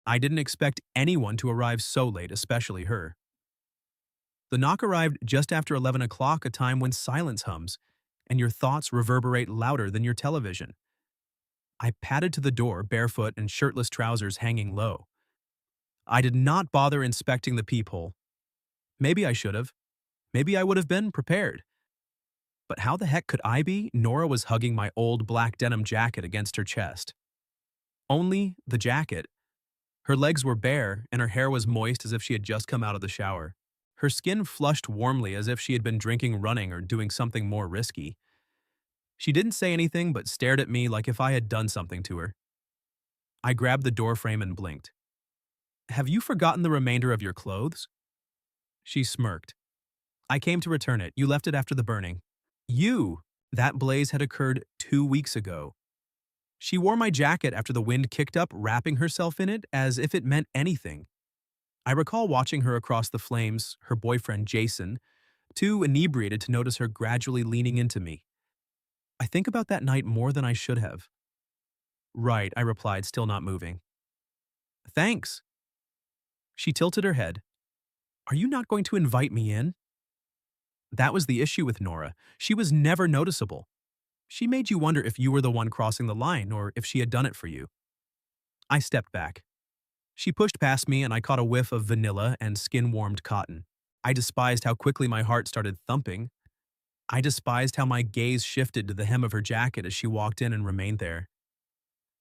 I didn't expect anyone to arrive so late, especially her. The knock arrived just after 11 o'clock, a time when silence hums, and your thoughts reverberate louder than your television. I padded to the door, barefoot and shirtless trousers hanging low. I did not bother inspecting the peephole. Maybe I should have. Maybe I would have been prepared. But how the heck could I be? Nora was hugging my old black denim jacket against her chest. Only the jacket. Her legs were bare, and her hair was moist as if she had just come out of the shower. Her skin flushed warmly as if she had been drinking, running, or doing something more risky. She didn't say anything but stared at me like if I had done something to her. I grabbed the doorframe and blinked. "Have you forgotten the remainder of your clothes?" She smirked. "I came to return it. You left it after the burning." "You!" That blaze had occurred 2 weeks ago. She wore my jacket after the wind kicked up, wrapping herself in it as if it meant anything. I recall watching her across the flames, her boyfriend Jason, too inebriated to notice her gradually leaning into me. I think about that night more than I should have. "Right," I replied, still not moving. "Thanks." She tilted her head. "Are you not going to invite me in?" That was the issue with Nora. She was never noticeable. She made you wonder if you were the one crossing the line or if she had done it for you. I stepped back. She pushed past me and I caught a whiff of vanilla and skin-warmed cotton. I despised how quickly my heart started thumping. I despised how my gaze shifted to the hem of her jacket as she walked in and remained there.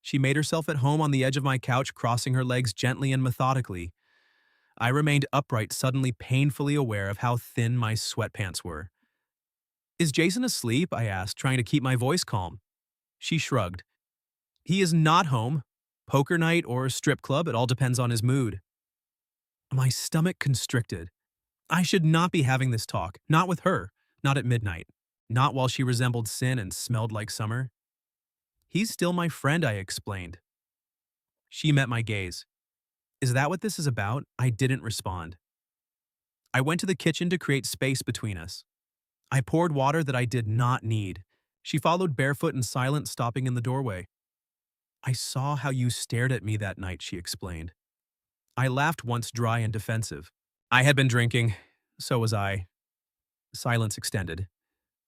She made herself at home on the edge of my couch, crossing her legs gently and methodically. I remained upright, suddenly painfully aware of how thin my sweatpants were. "Is Jason asleep?" I asked, trying to keep my voice calm. She shrugged. "He is not home. Poker night or strip club, it all depends on his mood." My stomach constricted. I should not be having this talk, not with her, not at midnight, not while she resembled sin and smelled like summer. "He's still my friend," I explained. She met my gaze. "Is that what this is about?" I didn't respond. I went to the kitchen to create space between us. I poured water that I did not need. She followed barefoot and silent, stopping in the doorway. "I saw how you stared at me that night," she explained. I laughed, once dry and defensive. I had been drinking. So was I. Silence extended.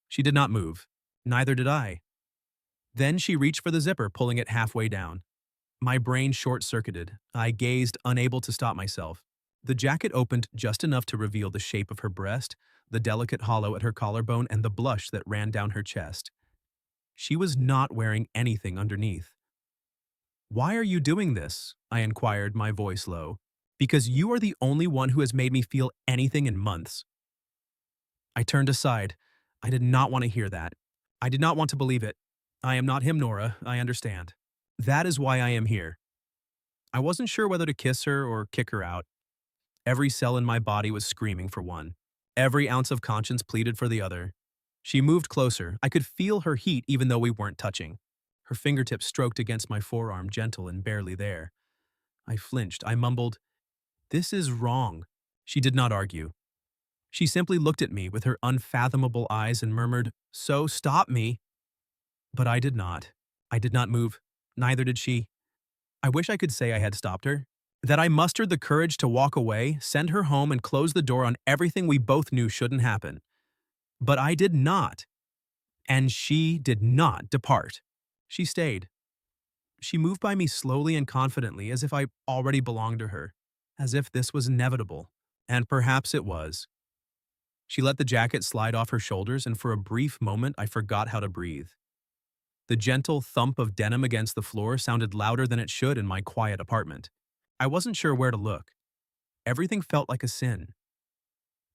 She did not move. Neither did I. Then she reached for the zipper, pulling it halfway down. My brain short-circuited. I gazed, unable to stop myself. The jacket opened just enough to reveal the shape of her breast, the delicate hollow at her collarbone, and the blush that ran down her chest. She was not wearing anything underneath. "Why are you doing this?" I inquired, my voice low. "Because you are the only one who has made me feel anything in months." I turned aside. I did not want to hear that. I did not want to believe it. "I am not him, Nora, I understand. That is why I am here." I wasn't sure whether to kiss her or kick her out. Every cell in my body was screaming for one. Every ounce of conscience pleaded for the other. She moved closer. I could feel her heat even though we weren't touching. Her fingertips stroked against my forearm, gentle and barely there. I flinched. I mumbled, "This is wrong." She did not argue. She simply looked at me with her unfathomable eyes and murmured, "So stop me." But I did not. I did not move. Neither did she. I wish I could say I had stopped her. That I mustered the courage to walk away, send her home, and close the door on everything we both knew shouldn't happen. But I did not. And she did not depart. She stayed. She moved by me slowly and confidently, as if I already belonged to her, as if this was inevitable. And perhaps it was. She let the jacket slide off her shoulders, and for a brief moment I forgot how to breathe. The gentle thump of denim against the floor sounded louder than it should in my quiet apartment. I wasn't sure where to look. Everything felt like a sin.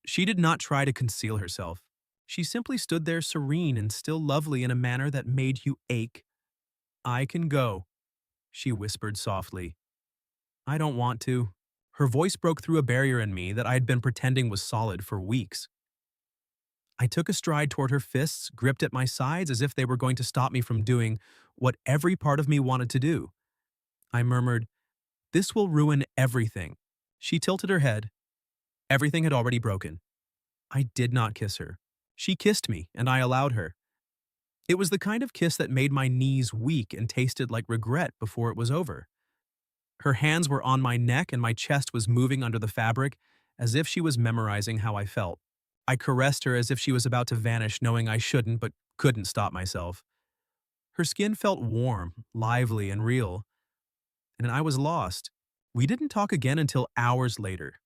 She did not try to conceal herself. She simply stood there, serene and still lovely in a manner that made you ache. "I can go," she whispered softly. "I don't want to." Her voice broke through a barrier in me that I had been pretending was solid for weeks. I took a stride toward her, fists gripped at my sides as if they were going to stop me from doing what every part of me wanted to do. I murmured, "This will ruin everything." She tilted her head. Everything had already broken. I did not kiss her. She kissed me, and I allowed her. It was the kind of kiss that made my knees weak and tasted like regret before it was over. Her hands were on my neck and my chest was moving under the fabric, as if she was memorizing how I felt. I caressed her as if she was about to vanish, knowing I shouldn't but couldn't stop myself. Her skin felt warm, lively, and real, and I was lost. We didn't talk again until hours later.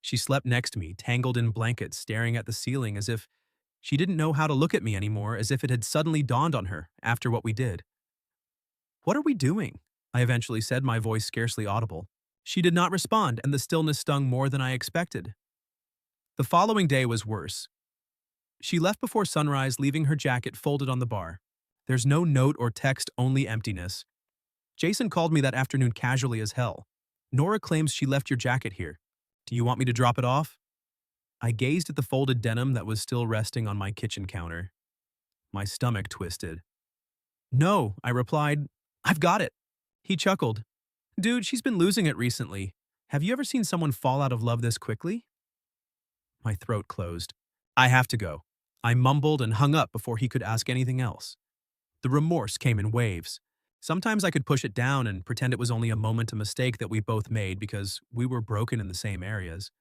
She slept next to me, tangled in blankets, staring at the ceiling as if she didn't know how to look at me anymore, as if it had suddenly dawned on her after what we did. "What are we doing?" I eventually said, my voice scarcely audible. She did not respond, and the stillness stung more than I expected. The following day was worse. She left before sunrise, leaving her jacket folded on the bar. There's no note or text, only emptiness. Jason called me that afternoon casually as hell. "Nora claims she left your jacket here. Do you want me to drop it off?" I gazed at the folded denim that was still resting on my kitchen counter. My stomach twisted. "No," I replied. "I've got it." He chuckled. "Dude, she's been losing it recently. Have you ever seen someone fall out of love this quickly?" My throat closed. "I have to go." I mumbled and hung up before he could ask anything else. The remorse came in waves. Sometimes I could push it down and pretend it was only a moment, a mistake that we both made because we were broken in the same areas.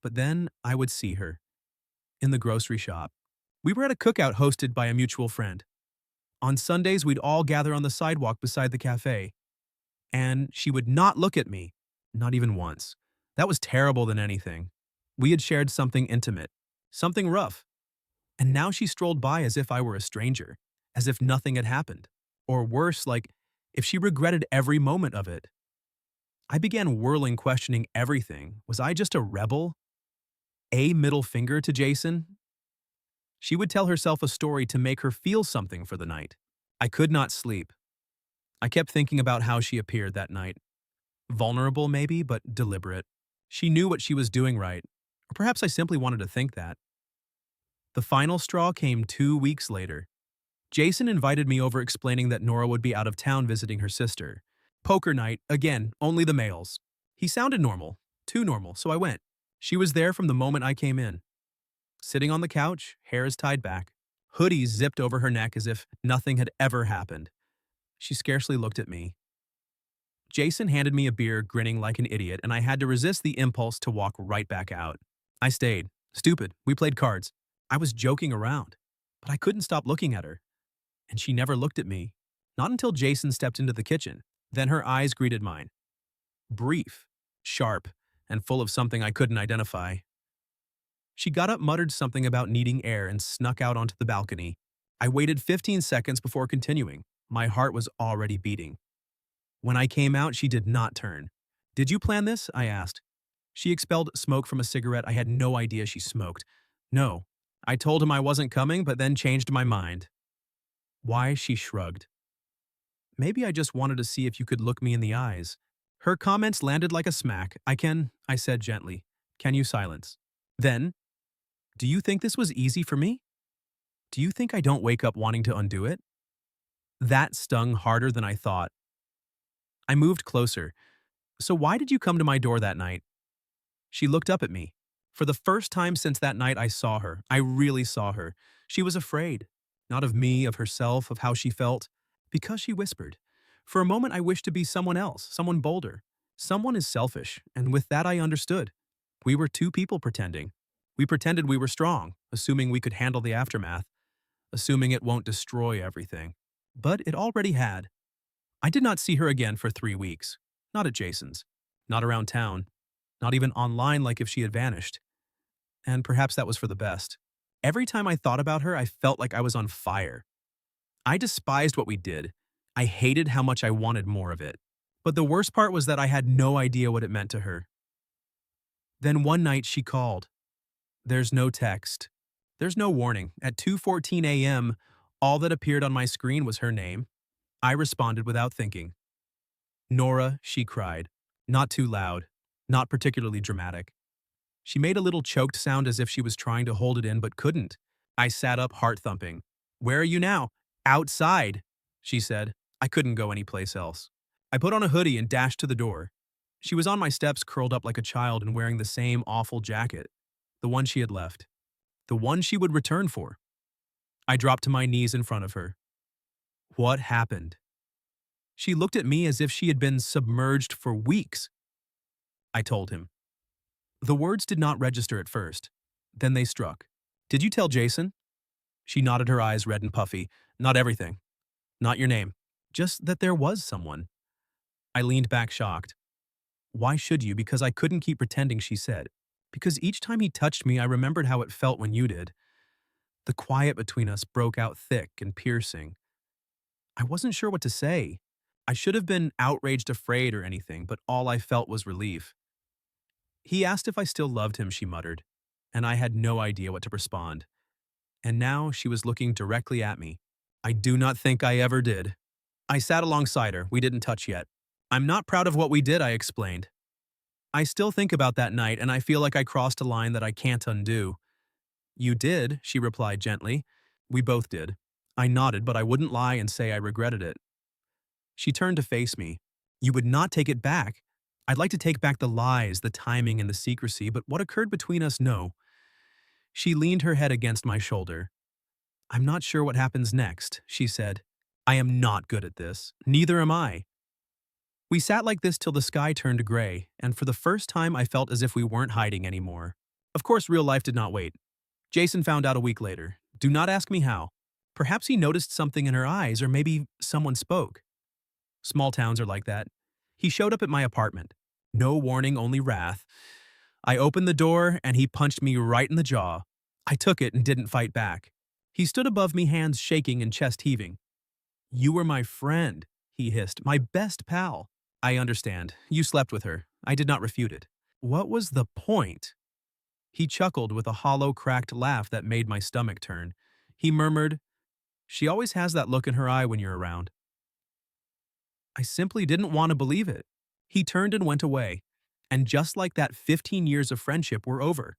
But then I would see her. In the grocery shop. We were at a cookout hosted by a mutual friend. On Sundays, we'd all gather on the sidewalk beside the cafe. And she would not look at me. Not even once. That was terrible than anything. We had shared something intimate. Something rough. And now she strolled by as if I were a stranger. As if nothing had happened. Or worse, like if she regretted every moment of it. I began whirling, questioning everything. Was I just a rebel? A middle finger to Jason? She would tell herself a story to make her feel something for the night. I could not sleep. I kept thinking about how she appeared that night. Vulnerable, maybe, but deliberate. She knew what she was doing right. Or perhaps I simply wanted to think that. The final straw came 2 weeks later. Jason invited me over, explaining that Nora would be out of town visiting her sister. Poker night, again, only the males. He sounded normal. Too normal, so I went. She was there from the moment I came in. Sitting on the couch, hairs tied back, hoodies zipped over her neck as if nothing had ever happened. She scarcely looked at me. Jason handed me a beer, grinning like an idiot, and I had to resist the impulse to walk right back out. I stayed. Stupid. We played cards. I was joking around, but I couldn't stop looking at her. And she never looked at me. Not until Jason stepped into the kitchen. Then her eyes greeted mine. Brief, sharp, and full of something I couldn't identify. She got up, muttered something about needing air, and snuck out onto the balcony. I waited 15 seconds before continuing. My heart was already beating. When I came out, she did not turn. "Did you plan this?" I asked. She expelled smoke from a cigarette. I had no idea she smoked. "No." I told him I wasn't coming, but then changed my mind. "Why?" She shrugged. "Maybe I just wanted to see if you could look me in the eyes." Her comments landed like a smack. I said gently. "Can you silence?" Then, "Do you think this was easy for me? Do you think I don't wake up wanting to undo it?" That stung harder than I thought. I moved closer. "So why did you come to my door that night?" She looked up at me. For the first time since that night, I saw her. I really saw her. She was afraid. Not of me, of herself, of how she felt. Because she whispered. For a moment, I wished to be someone else, someone bolder. Someone is selfish, and with that I understood. We were two people pretending. We pretended we were strong, assuming we could handle the aftermath, assuming it won't destroy everything. But it already had. I did not see her again for 3 weeks. Not at Jason's. Not around town. Not even online, like if she had vanished. And perhaps that was for the best. Every time I thought about her, I felt like I was on fire. I despised what we did. I hated how much I wanted more of it. But the worst part was that I had no idea what it meant to her. Then one night she called. There's no text. There's no warning. At 2:14 a.m., all that appeared on my screen was her name. I responded without thinking. "Nora," she cried. Not too loud. Not particularly dramatic. She made a little choked sound as if she was trying to hold it in but couldn't. I sat up, heart thumping. "Where are you now?" "Outside," she said. I couldn't go anyplace else. I put on a hoodie and dashed to the door. She was on my steps, curled up like a child and wearing the same awful jacket. The one she had left. The one she would return for. I dropped to my knees in front of her. "What happened?" She looked at me as if she had been submerged for weeks. I told him. The words did not register at first. Then they struck. Did you tell Jason? She nodded, her eyes red and puffy. Not everything. Not your name. Just that there was someone. I leaned back shocked. Why should you? Because I couldn't keep pretending, she said. Because each time he touched me, I remembered how it felt when you did. The quiet between us broke out thick and piercing. I wasn't sure what to say. I should have been outraged, afraid, or anything, but all I felt was relief. He asked if I still loved him, she muttered, and I had no idea what to respond. And now she was looking directly at me. I do not think I ever did. I sat alongside her. We didn't touch yet. I'm not proud of what we did, I explained. I still think about that night, and I feel like I crossed a line that I can't undo. You did, she replied gently. We both did. I nodded, but I wouldn't lie and say I regretted it. She turned to face me. You would not take it back. I'd like to take back the lies, the timing, and the secrecy, but what occurred between us, no. She leaned her head against my shoulder. I'm not sure what happens next, she said. I am not good at this. Neither am I. We sat like this till the sky turned gray, and for the first time I felt as if we weren't hiding anymore. Of course, real life did not wait. Jason found out a week later. Do not ask me how. Perhaps he noticed something in her eyes, or maybe someone spoke. Small towns are like that. He showed up at my apartment. No warning, only wrath. I opened the door, and he punched me right in the jaw. I took it and didn't fight back. He stood above me, hands shaking and chest heaving. You were my friend, he hissed, my best pal. I understand. You slept with her. I did not refute it. What was the point? He chuckled with a hollow, cracked laugh that made my stomach turn. He murmured, She always has that look in her eye when you're around. I simply didn't want to believe it. He turned and went away. And just like that, 15 years of friendship were over.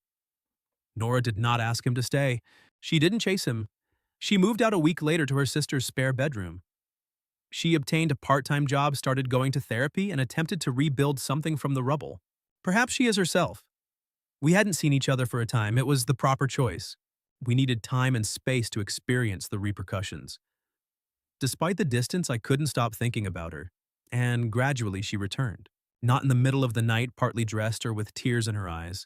Nora did not ask him to stay. She didn't chase him. She moved out a week later to her sister's spare bedroom. She obtained a part-time job, started going to therapy, and attempted to rebuild something from the rubble. Perhaps she is herself. We hadn't seen each other for a time. It was the proper choice. We needed time and space to experience the repercussions. Despite the distance, I couldn't stop thinking about her. And gradually she returned. Not in the middle of the night, partly dressed or with tears in her eyes.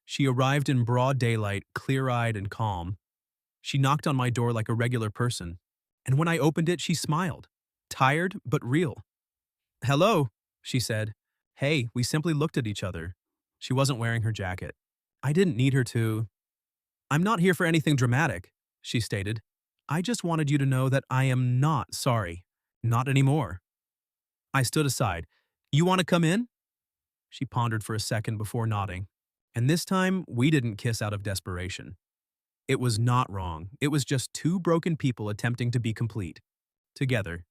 She arrived in broad daylight, clear-eyed and calm. She knocked on my door like a regular person. And when I opened it, she smiled. Tired, but real. Hello, she said. Hey, we simply looked at each other. She wasn't wearing her jacket. I didn't need her to. I'm not here for anything dramatic, she stated. I just wanted you to know that I am not sorry. Not anymore. I stood aside. You want to come in? She pondered for a second before nodding. And this time, we didn't kiss out of desperation. It was not wrong. It was just two broken people attempting to be complete. Together.